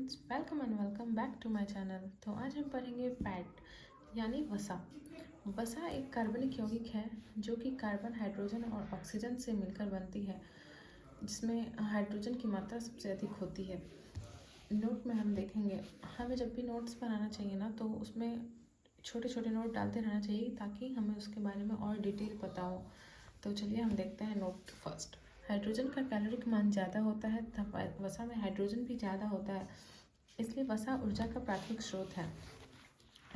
Friends, welcome and welcome back to my channel. तो आज हम पढ़ेंगे फैट यानी वसा। वसा एक कार्बनिक यौगिक है जो कि कार्बन, हाइड्रोजन और ऑक्सीजन से मिलकर बनती है, जिसमें हाइड्रोजन की मात्रा सबसे अधिक होती है। नोट में हम देखेंगे, हमें जब भी नोट्स बनाना चाहिए ना, तो उसमें छोटे छोटे नोट डालते रहना चाहिए ताकि हमें उसके बारे में और डिटेल पता हो। तो चलिए हम देखते हैं नोट फर्स्ट। हाइड्रोजन का कैलोरिक मान ज़्यादा होता है तथा वसा में हाइड्रोजन भी ज़्यादा होता है, इसलिए वसा ऊर्जा का प्राथमिक स्रोत है।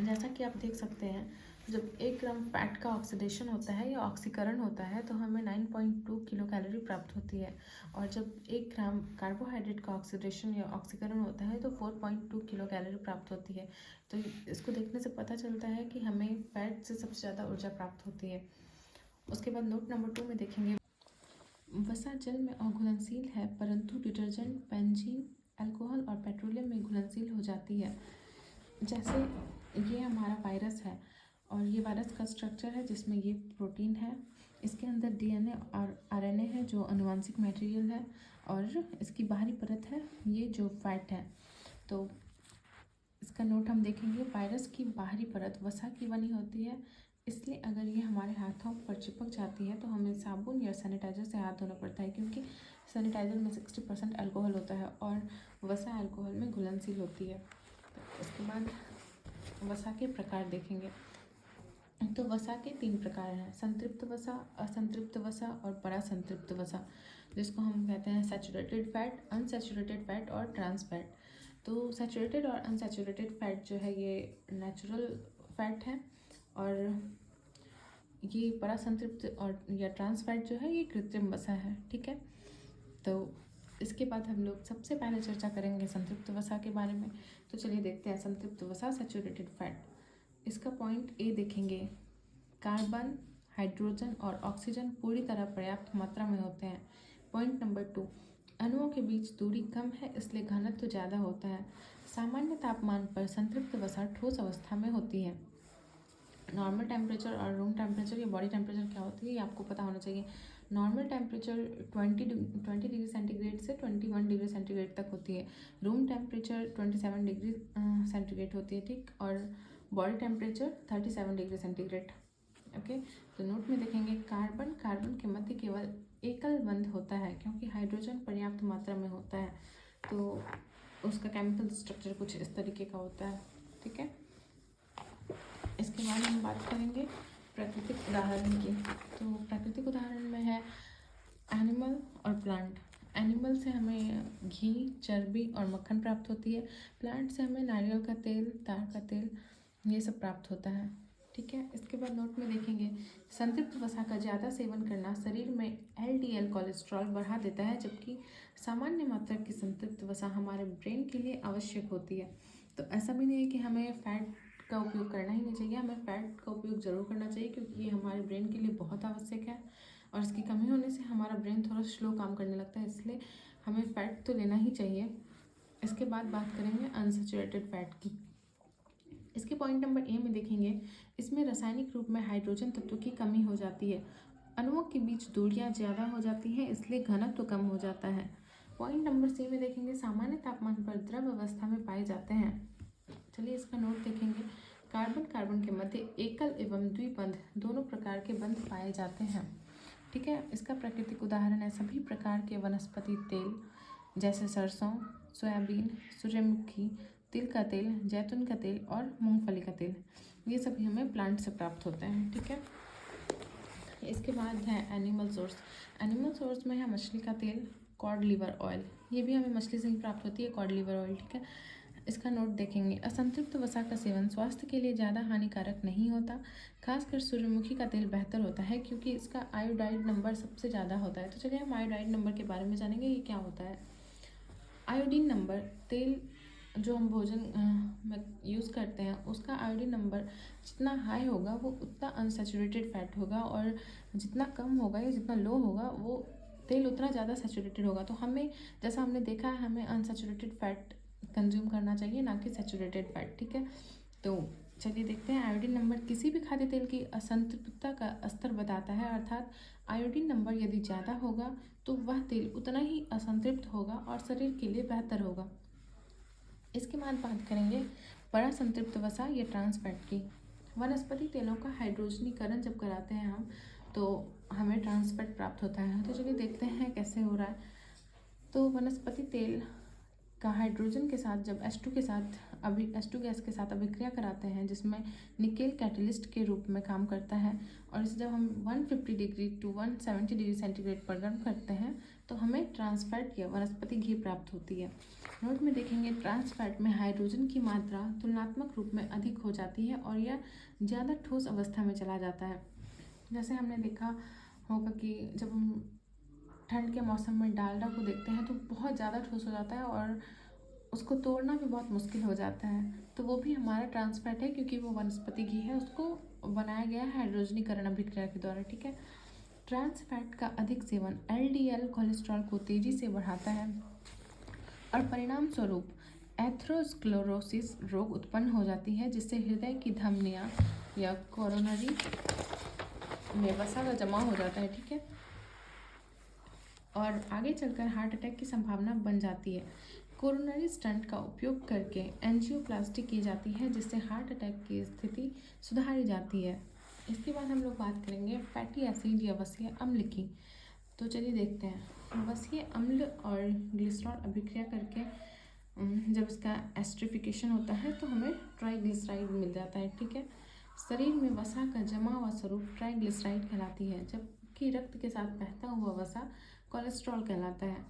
जैसा कि आप देख सकते हैं, जब 1 ग्राम फैट का ऑक्सीडेशन होता है या ऑक्सीकरण होता है तो हमें 9.2 किलो कैलोरी प्राप्त होती है, और जब 1 ग्राम कार्बोहाइड्रेट का ऑक्सीडेशन या ऑक्सीकरण होता है तो 4.2 किलो कैलोरी प्राप्त होती है। तो इसको देखने से पता चलता है कि हमें फैट से सबसे ज़्यादा ऊर्जा प्राप्त होती है। उसके बाद नोट नंबर 2 में देखेंगे, वसा जल में अघुलनशील है परंतु डिटर्जेंट, बेंजीन, अल्कोहल और पेट्रोलियम में घुलनशील हो जाती है। जैसे ये हमारा वायरस है, और ये वायरस का स्ट्रक्चर है जिसमें ये प्रोटीन है, इसके अंदर डीएनए और आरएनए है जो आनुवांशिक मटेरियल है, और इसकी बाहरी परत है ये जो फैट है। तो इसका नोट हम देखेंगे, वायरस की बाहरी परत वसा की बनी होती है, इसलिए अगर ये हमारे हाथों पर चिपक जाती है तो हमें साबुन या सैनिटाइज़र से हाथ धोना पड़ता है, क्योंकि सैनिटाइज़र में 60% अल्कोहल होता है और वसा अल्कोहल में घुलनशील होती है। तो इसके बाद वसा के प्रकार देखेंगे। तो वसा के 3 प्रकार हैं, संतृप्त वसा, असंतृप्त वसा और परासंतृप्त वसा, जिसको हम कहते हैं सैचुरेटेड फैट, अनसैचुरेटेड फैट और ट्रांस फैट। तो सैचुरेटेड और अनसैचुरेटेड फैट जो है ये नेचुरल फैट है, और ये परासंतृप्त और या ट्रांस फैट जो है ये कृत्रिम वसा है। ठीक है, तो इसके बाद हम लोग सबसे पहले चर्चा करेंगे संतृप्त वसा के बारे में। तो चलिए देखते हैं संतृप्त वसा, सैचुरेटेड फैट। इसका पॉइंट ए देखेंगे, कार्बन, हाइड्रोजन और ऑक्सीजन पूरी तरह पर्याप्त मात्रा में होते हैं। पॉइंट नंबर 2, अणुओं के बीच दूरी कम है इसलिए घनत्व तो ज़्यादा होता है। सामान्य तापमान पर संतृप्त वसा ठोस अवस्था में होती है। नॉर्मल टेम्परेचर और रूम टेम्परेचर या बॉडी टेम्परेचर क्या होती है ये आपको पता होना चाहिए। नॉर्मल टेम्परेचर 20 डिग्री सेंटीग्रेड से 21 डिग्री सेंटीग्रेड तक होती है। रूम टेम्परेचर 27 डिग्री सेंटीग्रेड होती है, ठीक, और body temperature 37 degree centigrade. Okay, तो नोट में देखेंगे, कार्बन के मध्य केवल एकल बंध होता है क्योंकि हाइड्रोजन पर्याप्त मात्रा में होता है, तो उसका केमिकल स्ट्रक्चर कुछ इस तरीके का होता है। ठीक है, इसके बाद हम बात करेंगे प्राकृतिक उदाहरण की। तो प्राकृतिक उदाहरण में है एनिमल और प्लांट। एनिमल से हमें घी, चर्बी और मक्खन प्राप्त होती है। प्लांट से हमें नारियल का तेल, ताड़ का तेल, ये सब प्राप्त होता है। ठीक है, इसके बाद नोट में देखेंगे, संतृप्त वसा का ज़्यादा सेवन करना शरीर में एलडीएल कोलेस्ट्रॉल बढ़ा देता है, जबकि सामान्य मात्रा की संतृप्त वसा हमारे ब्रेन के लिए आवश्यक होती है। तो ऐसा भी नहीं है कि हमें फैट का उपयोग करना ही नहीं चाहिए, हमें फैट का उपयोग ज़रूर करना चाहिए क्योंकि ये हमारे ब्रेन के लिए बहुत आवश्यक है, और इसकी कमी होने से हमारा ब्रेन थोड़ा स्लो काम करने लगता है, इसलिए हमें फ़ैट तो लेना ही चाहिए। इसके बाद बात करेंगे अनसैचुरेटेड फैट की। इसके पॉइंट नंबर ए में देखेंगे, इसमें रासायनिक रूप में हाइड्रोजन तत्व की कमी हो जाती है, अणुओं के बीच दूरियां ज़्यादा हो जाती हैं इसलिए घनत्व कम हो जाता है। पॉइंट नंबर सी में देखेंगे, सामान्य तापमान पर द्रव अवस्था में पाए जाते हैं। चलिए इसका नोट देखेंगे, कार्बन के मध्य एकल एवं द्विबंध दोनों प्रकार के बंध पाए जाते हैं। ठीक है, इसका प्राकृतिक उदाहरण है सभी प्रकार के वनस्पति तेल, जैसे सरसों, सोयाबीन, सूर्यमुखी, तिल का तेल, जैतून का तेल और मूंगफली का तेल, ये सभी हमें प्लांट से प्राप्त होते हैं। ठीक है, इसके बाद है एनिमल सोर्स। एनिमल सोर्स में है मछली का तेल, कॉड लिवर ऑयल, ये भी हमें मछली से ही प्राप्त होती है, कॉड लिवर ऑयल। ठीक है, इसका नोट देखेंगे, असंतृप्त वसा का सेवन स्वास्थ्य के लिए ज़्यादा हानिकारक नहीं होता, खासकर सूर्यमुखी का तेल बेहतर होता है क्योंकि इसका आयोडाइड नंबर सबसे ज़्यादा होता है। तो चलिए हम आयोडाइड नंबर के बारे में जानेंगे, ये क्या होता है। आयोडीन नंबर, तेल जो हम भोजन में यूज़ करते हैं उसका आयोडीन नंबर जितना हाई होगा वो उतना अनसैचुरेटेड फैट होगा, और जितना कम होगा या जितना लो होगा वो तेल उतना ज़्यादा सैचुरेटेड होगा। तो हमें, जैसा हमने देखा है, हमें अनसैचुरेटेड फैट कंज्यूम करना चाहिए, ना कि सैचुरेटेड फैट। ठीक है, तो चलिए देखते हैं, आयोडीन नंबर किसी भी खाद्य तेल की असंतृप्तता का स्तर बताता है, अर्थात आयोडीन नंबर यदि ज़्यादा होगा तो वह तेल उतना ही असंतृप्त होगा और शरीर के लिए बेहतर होगा। इसके बाद बात करेंगे बड़ा संतृप्त वसा या ट्रांस फैट की। वनस्पति तेलों का हाइड्रोजनीकरण जब कराते हैं हम तो हमें ट्रांस फैट प्राप्त होता है। तो चलिए देखते हैं कैसे हो रहा है। तो वनस्पति तेल का हाइड्रोजन के साथ जब H2 के साथ H2 गैस के साथ अभिक्रिया कराते हैं, जिसमें निकेल कैटलिस्ट के रूप में काम करता है, और इसे जब हम 150 डिग्री टू 170 डिग्री सेंटीग्रेड पर गर्म करते हैं तो हमें ट्रांस फैट या वनस्पति घी प्राप्त होती है। नोट में देखेंगे ट्रांस फैट में हाइड्रोजन की मात्रा तुलनात्मक रूप में अधिक हो जाती है और यह ज़्यादा ठोस अवस्था में चला जाता है। जैसे हमने देखा होगा कि जब हम ठंड के मौसम में डालडा को देखते हैं तो बहुत ज़्यादा ठोस हो जाता है और उसको तोड़ना भी बहुत मुश्किल हो जाता है। तो वो भी हमारा ट्रांस फैट है, क्योंकि वो वनस्पति घी है, उसको बनाया गया है हाइड्रोजनीकरण अभिक्रिया के द्वारा। ठीक है। ट्रांस फैट का अधिक सेवन LDL कोलेस्ट्रॉल को तेजी से बढ़ाता है और परिणाम स्वरूप एथेरोस्क्लेरोसिस रोग उत्पन्न हो जाती है, जिससे हृदय की धमनियाँ या कोरोनरी में वसा का जमा हो जाता है। ठीक है। और आगे चलकर हार्ट अटैक की संभावना बन जाती है। कोरोनरी स्टंट का उपयोग करके एंजियोप्लास्टी की जाती है, जिससे हार्ट अटैक की स्थिति सुधारी जाती है। इसके बाद हम लोग बात करेंगे फैटी एसिड या वसीय अम्ल की। तो चलिए देखते हैं। वसीय अम्ल और ग्लिसरॉल अभिक्रिया करके जब इसका एस्ट्रिफिकेशन होता है तो हमें ट्राइग्लिसराइड मिल जाता है। ठीक है। शरीर में वसा का जमा हुआ स्वरूप ट्राइग्लिसराइड कहलाती है, जबकि रक्त के साथ बहता हुआ वसा कोलेस्ट्रॉल कहलाता है।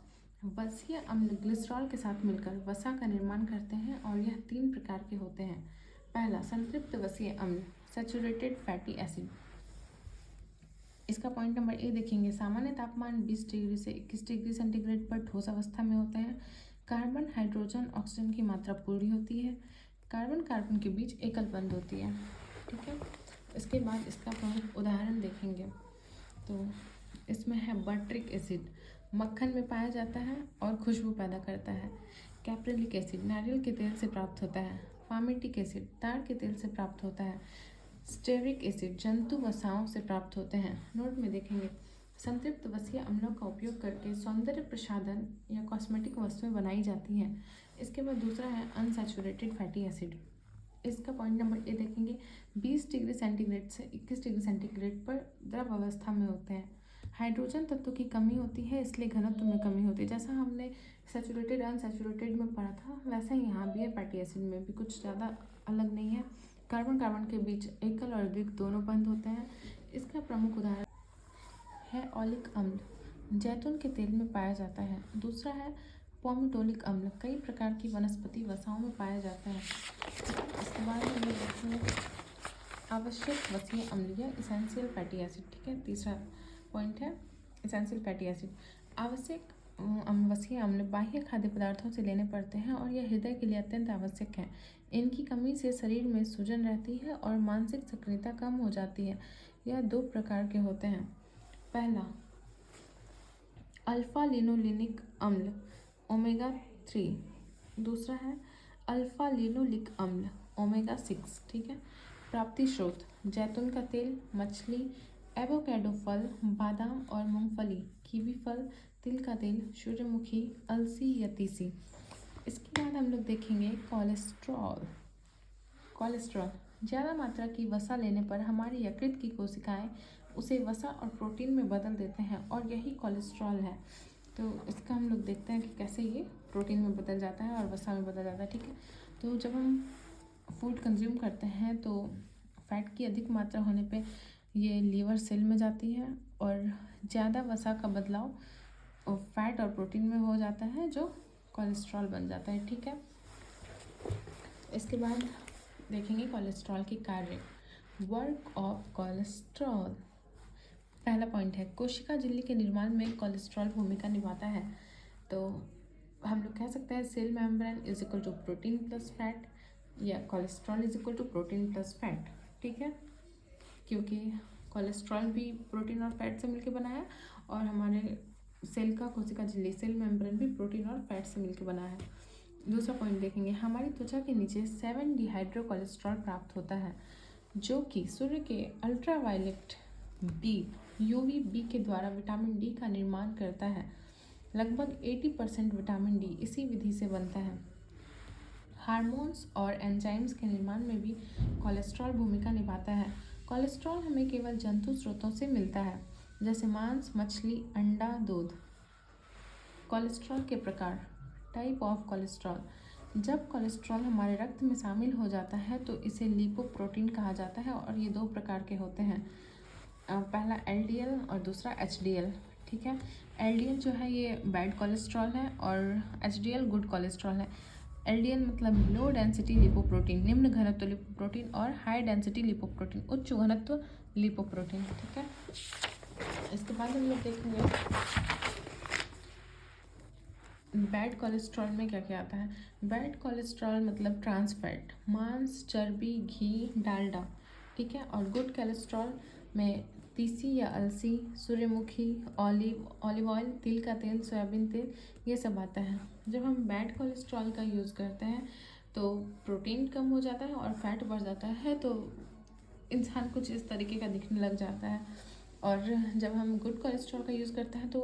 वसीय अम्ल ग्लिसरॉल के साथ मिलकर वसा का निर्माण करते हैं और यह 3 प्रकार के होते हैं। पहला, संतृप्त वसीय अम्ल सैचुरेटेड फैटी एसिड। इसका पॉइंट नंबर ए देखेंगे। सामान्य तापमान 20 डिग्री से 21 डिग्री सेंटीग्रेड पर ठोस अवस्था में होते हैं। कार्बन, हाइड्रोजन, ऑक्सीजन की मात्रा पूरी होती है। कार्बन कार्बन के बीच एकल बंध होती है। ठीक है। इसके बाद इसका प्रमुख उदाहरण देखेंगे। तो इसमें है बट्रिक एसिड, मक्खन में पाया जाता है और खुशबू पैदा करता है। कैप्रिलिक एसिड नारियल के तेल से प्राप्त होता है। फार्मेटिक एसिड ताड़ के तेल से प्राप्त होता है। स्टेरिक एसिड जंतु वसाओं से प्राप्त होते हैं। नोट में देखेंगे संतृप्त वसीय अम्लों का उपयोग करके सौंदर्य प्रसाधन या कॉस्मेटिक वस्तुएं बनाई जाती हैं। इसके बाद दूसरा है अनसैचुरेटेड फैटी एसिड। इसका पॉइंट नंबर ए देखेंगे। 20 डिग्री सेंटीग्रेड से 21 डिग्री सेंटीग्रेड पर द्रव अवस्था में होते हैं। हाइड्रोजन तत्व की कमी होती है, इसलिए घनत्व में कमी होती है। जैसा हमने सैचुरेटेड अनसैचुरेटेड में पढ़ा था, वैसा ही यहाँ भी है। फैटी एसिड में भी कुछ ज़्यादा अलग नहीं है। कार्बन कार्बन के बीच एकल और द्विक दोनों बंध होते हैं। इसका प्रमुख उदाहरण है ओलिक अम्ल, जैतून के तेल में पाया जाता है। दूसरा है पोमिटोलिक अम्ल, कई प्रकार की वनस्पति वसाओं में पाया जाता है। इसके बाद हम लोग देखेंगे आवश्यक वसीय अम्ल या इसेंशियल फैटी एसिड। ठीक है। तीसरा पॉइंट है इसेंशियल फैटी एसिड। आवश्यक वसीय अम्ल बाह्य खाद्य पदार्थों से लेने पड़ते हैं और यह हृदय के लिए अत्यंत आवश्यक है। इनकी कमी से शरीर में सूजन रहती है और मानसिक सक्रियता कम हो जाती है। यह 2 प्रकार के होते हैं। पहला, अल्फा लिनोलिनिक अम्ल ओमेगा 3। दूसरा है अल्फा लिनोलिक अम्ल ओमेगा 6। ठीक है। प्राप्ति स्रोत जैतून का तेल, मछली, एवोकैडो फल, बादाम और मूंगफली, कीवी फल, तिल का तेल, सूर्यमुखी, अलसी या तीसी। इसके बाद हम लोग देखेंगे कोलेस्ट्रॉल। कोलेस्ट्रॉल ज़्यादा मात्रा की वसा लेने पर हमारी यकृत की कोशिकाएं उसे वसा और प्रोटीन में बदल देते हैं और यही कोलेस्ट्रॉल है। तो इसका हम लोग देखते हैं कि कैसे ये प्रोटीन में बदल जाता है और वसा में बदल जाता है। ठीक है। तो जब हम फूड कंज्यूम करते हैं तो फैट की अधिक मात्रा होने पे ये लीवर सेल में जाती है और ज़्यादा वसा का बदलाव फैट और प्रोटीन में हो जाता है, जो कोलेस्ट्रॉल बन जाता है। ठीक है। इसके बाद देखेंगे कोलेस्ट्रॉल के कार्य। Work of cholesterol. पहला पॉइंट है कोशिका झिल्ली के निर्माण में कोलेस्ट्रॉल भूमिका निभाता है। तो हम लोग कह सकते हैं cell membrane is equal to protein plus fat या cholesterol is equal to protein plus fat. ठीक है। क्योंकि कोलेस्ट्रॉल भी प्रोटीन और फैट से मिलकर बना है और हमारे सेल का कोशिका झिल्ली सेल मेम्ब्रेन भी प्रोटीन और फैट से मिलकर बना है। दूसरा पॉइंट देखेंगे हमारी त्वचा के नीचे 7 डिहाइड्रो कोलेस्ट्रॉल प्राप्त होता है, जो कि सूर्य के अल्ट्रावायलेट बी UVB के द्वारा विटामिन डी का निर्माण करता है। लगभग 80% विटामिन डी इसी विधि से बनता है। हार्मोन्स और एंजाइम्स के निर्माण में भी कोलेस्ट्रॉल भूमिका निभाता है। कोलेस्ट्रॉल हमें केवल जंतु स्रोतों से मिलता है, जैसे मांस, मछली, अंडा, दूध। कोलेस्ट्रॉल के प्रकार। Type of cholesterol. जब कोलेस्ट्रॉल हमारे रक्त में शामिल हो जाता है तो इसे लिपोप्रोटीन कहा जाता है और ये दो प्रकार के होते हैं। पहला एलडीएल और दूसरा एचडीएल। ठीक है, एलडीएल जो है ये बैड कोलेस्ट्रॉल है और एचडीएल गुड कोलेस्ट्रॉल है। एलडीएल मतलब लो डेंसिटी लिपोप्रोटीन, निम्न घनत्व लिपोप्रोटीन, और हाई डेंसिटी लिपोप्रोटीन, उच्च घनत्व लिपोप्रोटीन। ठीक है, इसके बाद हम लोग देखेंगे बैड कोलेस्ट्रॉल में क्या क्या आता है। बैड कोलेस्ट्रॉल मतलब ट्रांस फैट, मांस, चर्बी, घी, डालडा। ठीक है, और गुड कोलेस्ट्रॉल में तीसी या अलसी, सूर्यमुखी, ऑलिव ऑयल, तिल का तेल, सोयाबीन तेल, ये सब आता है। जब हम बैड कोलेस्ट्रॉल का यूज़ करते हैं तो प्रोटीन कम हो जाता है और फैट बढ़ जाता है, तो इंसान कुछ इस तरीके का दिखने लग जाता है। और जब हम गुड कोलेस्ट्रॉल का यूज़ करते हैं तो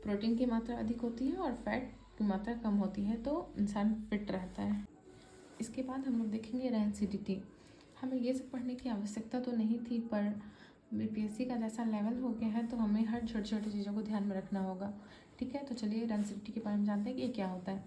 प्रोटीन की मात्रा अधिक होती है और फैट की मात्रा कम होती है, तो इंसान फिट रहता है। इसके बाद हम लोग देखेंगे रैंसिडिटी। हमें ये सब पढ़ने की आवश्यकता तो नहीं थी, पर बीपीएससी का जैसा लेवल हो गया है तो हमें हर छोटी छोटी चीज़ों को ध्यान में रखना होगा। ठीक है, तो चलिए रैंसिडिटी के बारे में जानते हैं कि ये क्या होता है।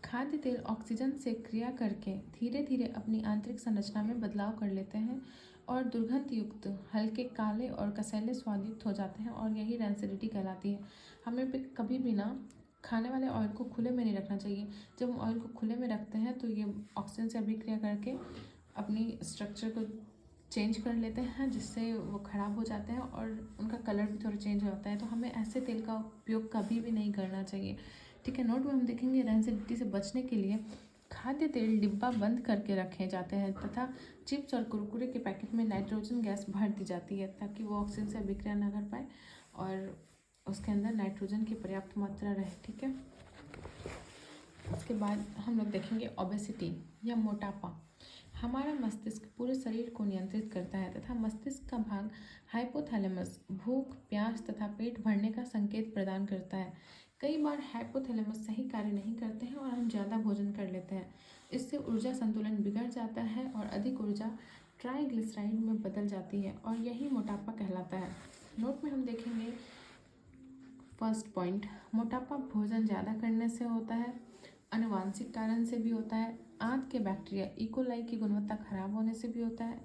खाद्य तेल ऑक्सीजन से क्रिया करके धीरे धीरे अपनी आंतरिक संरचना में बदलाव कर लेते हैं और दुर्गंध युक्त, हल्के काले और कसैले स्वाद युक्त हो जाते हैं, और यही रैंसिडिटी कहलाती है। हमें कभी भी ना खाने वाले ऑयल को खुले में नहीं रखना चाहिए। जब हम ऑयल को खुले में रखते हैं तो ये ऑक्सीजन से अभिक्रिया करके अपनी स्ट्रक्चर को चेंज कर लेते हैं, जिससे वो ख़राब हो जाते हैं और उनका कलर भी थोड़ा चेंज हो जाता है। तो हमें ऐसे तेल का उपयोग कभी भी नहीं करना चाहिए। ठीक है, नोट में हम देखेंगे रैंसिडिटी से बचने के लिए खाद्य तेल डिब्बा बंद करके रखे जाते हैं तथा चिप्स और कुरकुरे के पैकेट में नाइट्रोजन गैस भर दी जाती है ताकि वो ऑक्सीजन से अभिक्रिया न कर पाए और उसके अंदर नाइट्रोजन की पर्याप्त मात्रा रहे। ठीक है, उसके बाद हम लोग देखेंगे ओबेसिटी या मोटापा। हमारा मस्तिष्क पूरे शरीर को नियंत्रित करता है तथा मस्तिष्क का भाग हाइपोथैलेमस भूख, प्यास तथा पेट भरने का संकेत प्रदान करता है। कई बार हाइपोथैलेमस सही कार्य नहीं करते हैं और हम ज़्यादा भोजन कर लेते हैं। इससे ऊर्जा संतुलन बिगड़ जाता है और अधिक ऊर्जा ट्राइग्लिसराइड में बदल जाती है और यही मोटापा कहलाता है। नोट में हम देखेंगे फर्स्ट पॉइंट, मोटापा भोजन ज़्यादा करने से होता है, आनुवांशिक कारण से भी होता है, आंत के बैक्टीरिया इकोलाई की गुणवत्ता खराब होने से भी होता है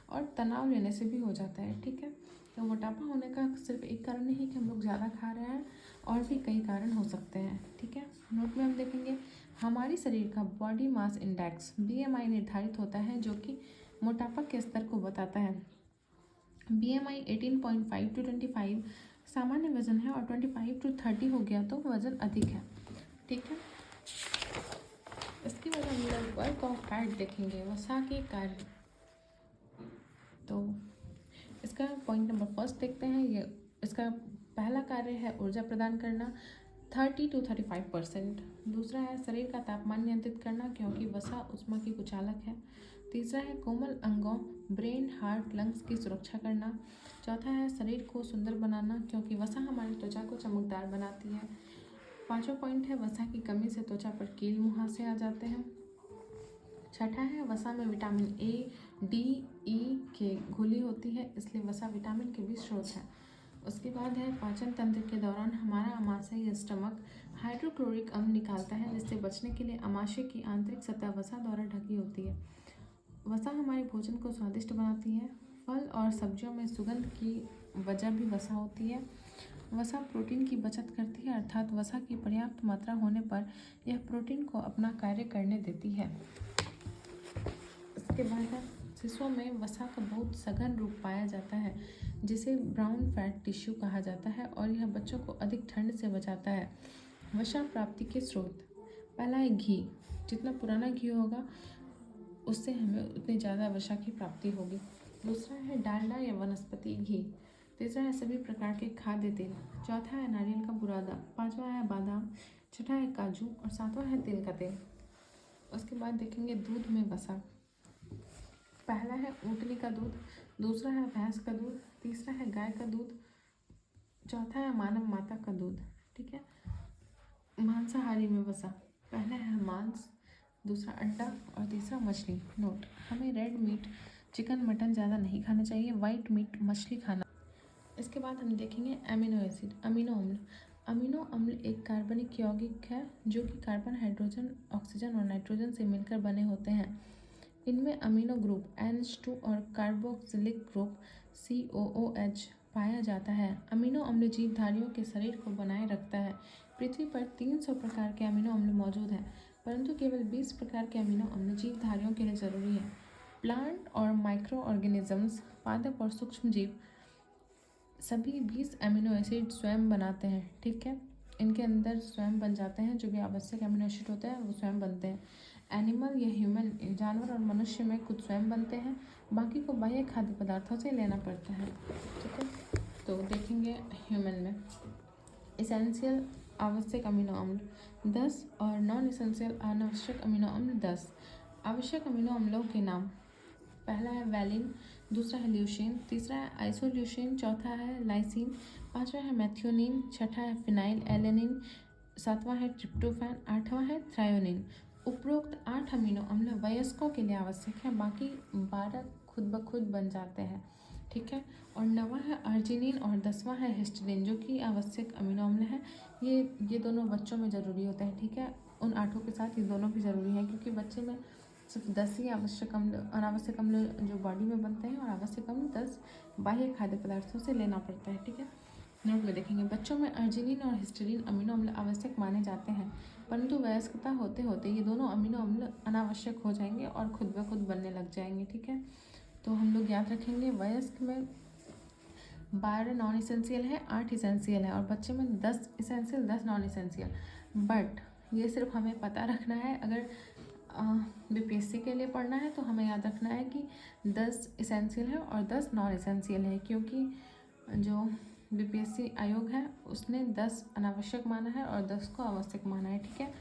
और तनाव लेने से भी हो जाता है। ठीक है, तो मोटापा होने का सिर्फ एक कारण नहीं कि हम लोग ज़्यादा खा रहे हैं, और भी कई कारण हो सकते हैं। ठीक है, नोट में हम देखेंगे हमारी शरीर का बॉडी मास इंडेक्स BMI निर्धारित होता है जो कि मोटापा के स्तर को बताता है। BMI 18.5 to 25 सामान्य वजन है और 25 to 30 हो गया तो वजन अधिक है। ठीक है, इसके बाद हम लोग वर्क ऑफ फैट देखेंगे, वसा के कार्य। तो इसका पॉइंट नंबर फर्स्ट देखते हैं। ये इसका पहला कार्य है ऊर्जा प्रदान करना 30 to 35%। दूसरा है शरीर का तापमान नियंत्रित करना क्योंकि वसा ऊष्मा की कुचालक है। तीसरा है कोमल अंगों ब्रेन, हार्ट, लंग्स की सुरक्षा करना। चौथा है शरीर को सुंदर बनाना क्योंकि वसा हमारी त्वचा को चमकदार बनाती है। पांचवा पॉइंट है वसा की कमी से त्वचा पर कील मुहासे आ जाते हैं। छठा है वसा में विटामिन A, D, E के घुली होती है, इसलिए वसा विटामिन के भी स्रोत है। उसके बाद है पाचन तंत्र के दौरान हमारा आमाशय या स्टमक हाइड्रोक्लोरिक अम्ल निकालता है, जिससे बचने के लिए आमाशय की आंतरिक सतह वसा द्वारा ढकी होती है। वसा हमारे भोजन को स्वादिष्ट बनाती है। फल और सब्जियों में सुगंध की वजह भी वसा होती है। वसा प्रोटीन की बचत करती है, अर्थात वसा की पर्याप्त मात्रा होने पर यह प्रोटीन को अपना कार्य करने देती है। इसके बाद है शिशुओं में वसा का बहुत सघन रूप पाया जाता है जिसे ब्राउन फैट टिश्यू कहा जाता है और यह बच्चों को अधिक ठंड से बचाता है। वसा प्राप्ति के स्रोत, पहला है घी। जितना पुराना घी होगा उससे हमें उतनी ज़्यादा वसा की प्राप्ति होगी। दूसरा है डालडा या वनस्पति घी। तीसरा है सभी प्रकार के खाद्य तेल। चौथा है नारियल का बुरादा। पांचवा है बादाम। छठा है काजू और सातवां है तिल का तेल। उसके बाद देखेंगे दूध में वसा। पहला है ऊँटनी का दूध, दूसरा है भैंस का दूध, तीसरा है गाय का दूध, चौथा है मानव माता का दूध। ठीक है, मांसाहारी में वसा, पहला है मांस, दूसरा अंडा और तीसरा मछली। नोट, हमें रेड मीट चिकन मटन ज़्यादा नहीं खाना चाहिए, वाइट मीट मछली खाना। इसके बाद हम देखेंगे अमीनो एसिड, अमीनो अम्ल। अमीनो अम्ल एक कार्बनिक यौगिक है जो कि कार्बन, हाइड्रोजन, ऑक्सीजन और नाइट्रोजन से मिलकर बने होते हैं। इनमें अमीनो ग्रुप NH2 और कार्बोक्सिलिक ग्रुप COOH पाया जाता है। अमीनो अम्ल जीवधारियों के शरीर को बनाए रखता है। पृथ्वी पर 300 प्रकार के अमीनो अम्ल मौजूद हैं, परंतु केवल 20 प्रकार के अमीनो अम्ल जीवधारियों के लिए जरूरी है। प्लांट और माइक्रो ऑर्गेनिजम्स, पादप और सूक्ष्म जीव सभी 20 अमीनो एसिड स्वयं बनाते हैं। ठीक है, इनके अंदर स्वयं बन जाते हैं, जो भी आवश्यक अमीनो एसिड होते हैं वो स्वयं बनते हैं। एनिमल या ह्यूमन, जानवर और मनुष्य में कुछ स्वयं बनते हैं, बाकी को बाह्य खाद्य पदार्थों से लेना पड़ता है। ठीक है, तो देखेंगे ह्यूमन में इसेंशियल आवश्यक अमीनो अम्ल 10 और नॉन इसेंशियल अनावश्यक अमीनो अम्ल 10। आवश्यक अमीनो अम्लों के नाम, पहला है वैलिन, दूसरा है ल्यूसीन, तीसरा है आइसोल्यूसीन, चौथा है लाइसिन, पांचवा है मैथ्योनिन, छठा है फिनाइल एलेनिन, सातवां है ट्रिप्टोफैन, आठवां है थ्रायोनिन। उपरोक्त 8 अमीनो अम्ल वयस्कों के लिए आवश्यक है, बाकी 12 खुद ब खुद बन जाते हैं। ठीक है, और 9वां है अर्जिनिन और 10वां है हिस्टिडीन, जो कि आवश्यक अमीनो अम्ल है। ये दोनों बच्चों में ज़रूरी होते हैं। ठीक है, उन 8 के साथ ये दोनों भी ज़रूरी है, क्योंकि बच्चे में सिर्फ 10 ही आवश्यक अम्ल, अनावश्यक अम्ल जो बॉडी में बनते हैं, और आवश्यक अम्ल 10 बाह्य खाद्य पदार्थों से लेना पड़ता है। ठीक है, नोट में देखेंगे बच्चों में अर्जिनिन और हिस्टीडीन अमीनो अम्ल आवश्यक माने जाते हैं, परंतु वयस्कता होते होते ये दोनों अमीनो अम्ल अनावश्यक हो जाएंगे और खुद ब खुद बनने लग जाएंगे। ठीक है, तो हम लोग याद रखेंगे वयस्क में 12 नॉन इसेंशियल है, 8 इसेंशियल है, और बच्चे में 10 इसेंशियल 10 नॉन इसेंशियल। बट ये सिर्फ हमें पता रखना है, अगर BPSC के लिए पढ़ना है तो हमें याद रखना है कि 10 इसेंशियल है और 10 नॉन इसेंशियल है, क्योंकि जो BPSC आयोग है उसने 10 अनावश्यक माना है और 10 को आवश्यक माना है। ठीक है,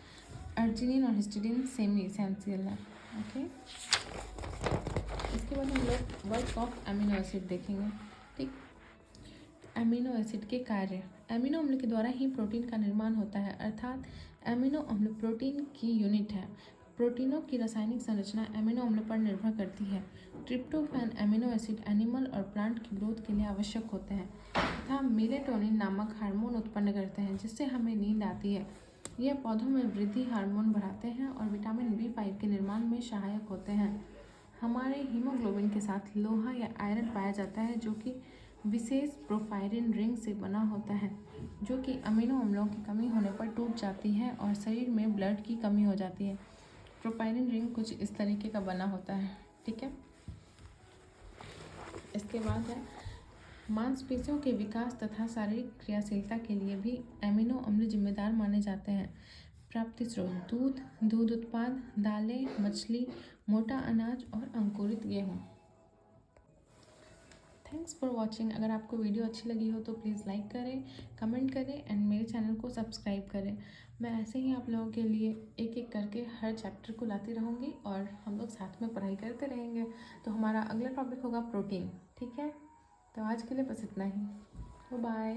अर्जिनिन और हिस्टिडीन सेमी इसेंशियल है। ओके, इसके बाद हम लोग वर्क ऑफ अमीनो एसिड देखेंगे। ठीक, अमीनो एसिड के कार्य। अमीनो अम्ल के द्वारा ही प्रोटीन का निर्माण होता है, अर्थात अमीनो अम्ल प्रोटीन की यूनिट है। प्रोटीनों की रासायनिक संरचना अमीनो अम्ल पर निर्भर करती है। ट्रिप्टोफैन अमीनो एसिड एनिमल और प्लांट की ग्रोथ के लिए आवश्यक होते हैं तथा मेलेटोनिन नामक हार्मोन उत्पन्न करते हैं, जिससे हमें नींद आती है। यह पौधों में वृद्धि हार्मोन बढ़ाते हैं और विटामिन B5 के निर्माण में सहायक होते हैं। हमारे हीमोग्लोबिन के साथ लोहा या आयरन पाया जाता है, जो कि विशेष प्रोफाइरिन रिंग से बना होता है, जो कि अमीनो अम्लों की कमी होने पर टूट जाती है और शरीर में ब्लड की कमी हो जाती है। प्रोफाइरिन रिंग कुछ इस तरीके का बना होता है। ठीक है, इसके बाद है मांसपेशियों के विकास तथा शारीरिक क्रियाशीलता के लिए भी अमीनो अम्ल जिम्मेदार माने जाते हैं। प्राप्ति स्रोत दूध, दूध उत्पाद, दालें, मछली, मोटा अनाज और अंकुरित गेहूँ। Thanks for watching. अगर आपको वीडियो अच्छी लगी हो तो प्लीज़ लाइक करें, कमेंट करें एंड मेरे चैनल को सब्सक्राइब करें। मैं ऐसे ही आप लोगों के लिए एक एक करके हर चैप्टर को लाती रहूँगी और हम लोग साथ में पढ़ाई करते रहेंगे। तो हमारा अगला टॉपिक होगा प्रोटीन। ठीक है, तो आज के लिए बस इतना ही। बाय।